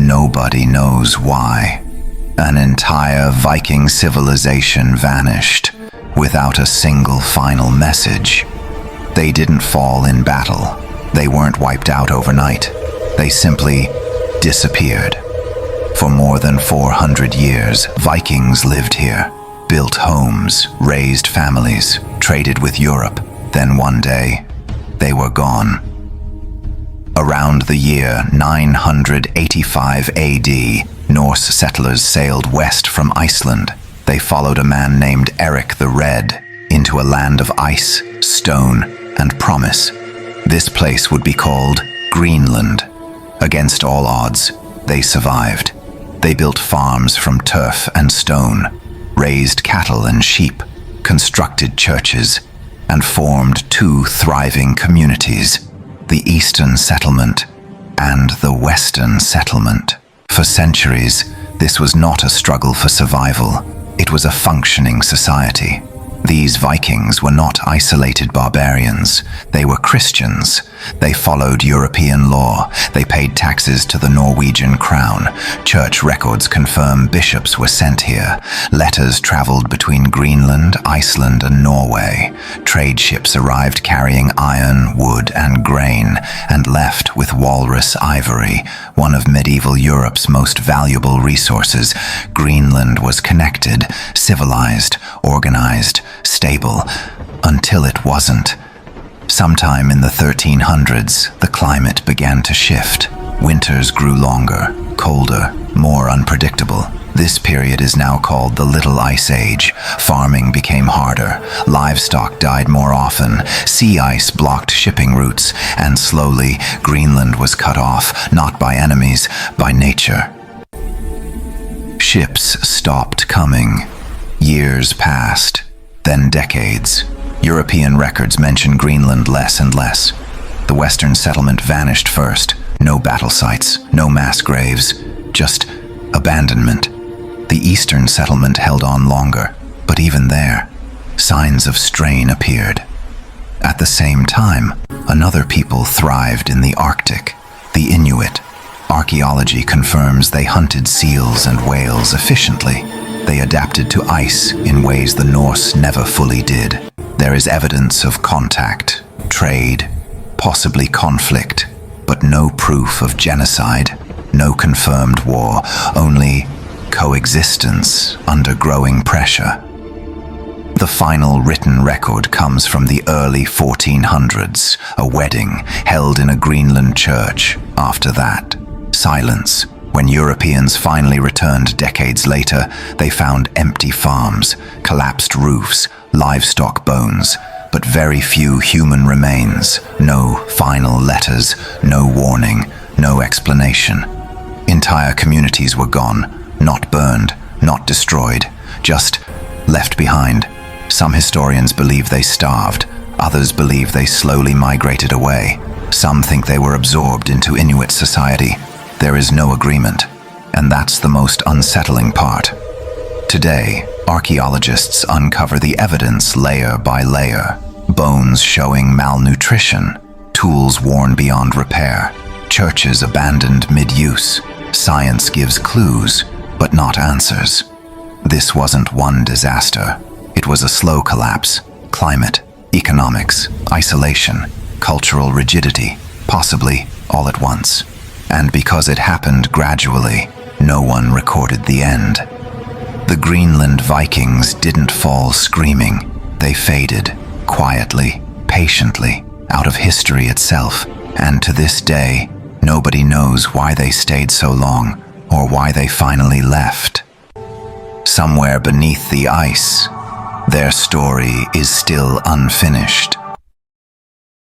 nobody knows why. An entire Viking civilization vanished, without a single final message. They didn't fall in battle. They weren't wiped out overnight. They simply disappeared. For more than 400 years, Vikings lived here, built homes, raised families, traded with Europe. Then one day, they were gone. Around the year 985 AD, Norse settlers sailed west from Iceland. They followed a man named Eric the Red into a land of ice, stone, and promise. This place would be called Greenland. Against all odds, they survived. They built farms from turf and stone, raised cattle and sheep, constructed churches, and formed two thriving communities, the Eastern Settlement and the Western Settlement. For centuries, this was not a struggle for survival. It was a functioning society. These Vikings were not isolated barbarians. They were Christians. They followed European law. They paid taxes to the Norwegian crown. Church records confirm bishops were sent here. Letters traveled between Greenland, Iceland, and Norway. Trade ships arrived carrying iron, wood, and grain, and left with walrus ivory, one of medieval Europe's most valuable resources. Greenland was connected, civilized, organized, stable, until it wasn't. Sometime in the 1300s, the climate began to shift. Winters grew longer, colder, more unpredictable. This period is now called the Little Ice Age. Farming became harder, livestock died more often, sea ice blocked shipping routes, and slowly Greenland was cut off, not by enemies, by nature. Ships stopped coming. Years passed. Then decades. European records mention Greenland less and less. The Western settlement vanished first. No battle sites, no mass graves, just abandonment. The Eastern settlement held on longer, but even there, signs of strain appeared. At the same time, another people thrived in the Arctic, the Inuit. Archaeology confirms they hunted seals and whales efficiently. They adapted to ice in ways the Norse never fully did. There is evidence of contact, trade, possibly conflict, but no proof of genocide, no confirmed war, only coexistence under growing pressure. The final written record comes from the early 1400s, a wedding held in a Greenland church. After that, silence. When Europeans finally returned decades later, they found empty farms, collapsed roofs, livestock bones, but very few human remains. No final letters, no warning, no explanation. Entire communities were gone, not burned, not destroyed, just left behind. Some historians believe they starved, others believe they slowly migrated away. Some think they were absorbed into Inuit society. There is no agreement, and that's the most unsettling part. Today, archaeologists uncover the evidence layer by layer. Bones showing malnutrition, tools worn beyond repair, churches abandoned mid-use. Science gives clues, but not answers. This wasn't one disaster. It was a slow collapse. Climate, economics, isolation, cultural rigidity, possibly all at once. And because it happened gradually, no one recorded the end. The Greenland Vikings didn't fall screaming. They faded, quietly, patiently, out of history itself. And to this day, nobody knows why they stayed so long, or why they finally left. Somewhere beneath the ice, their story is still unfinished.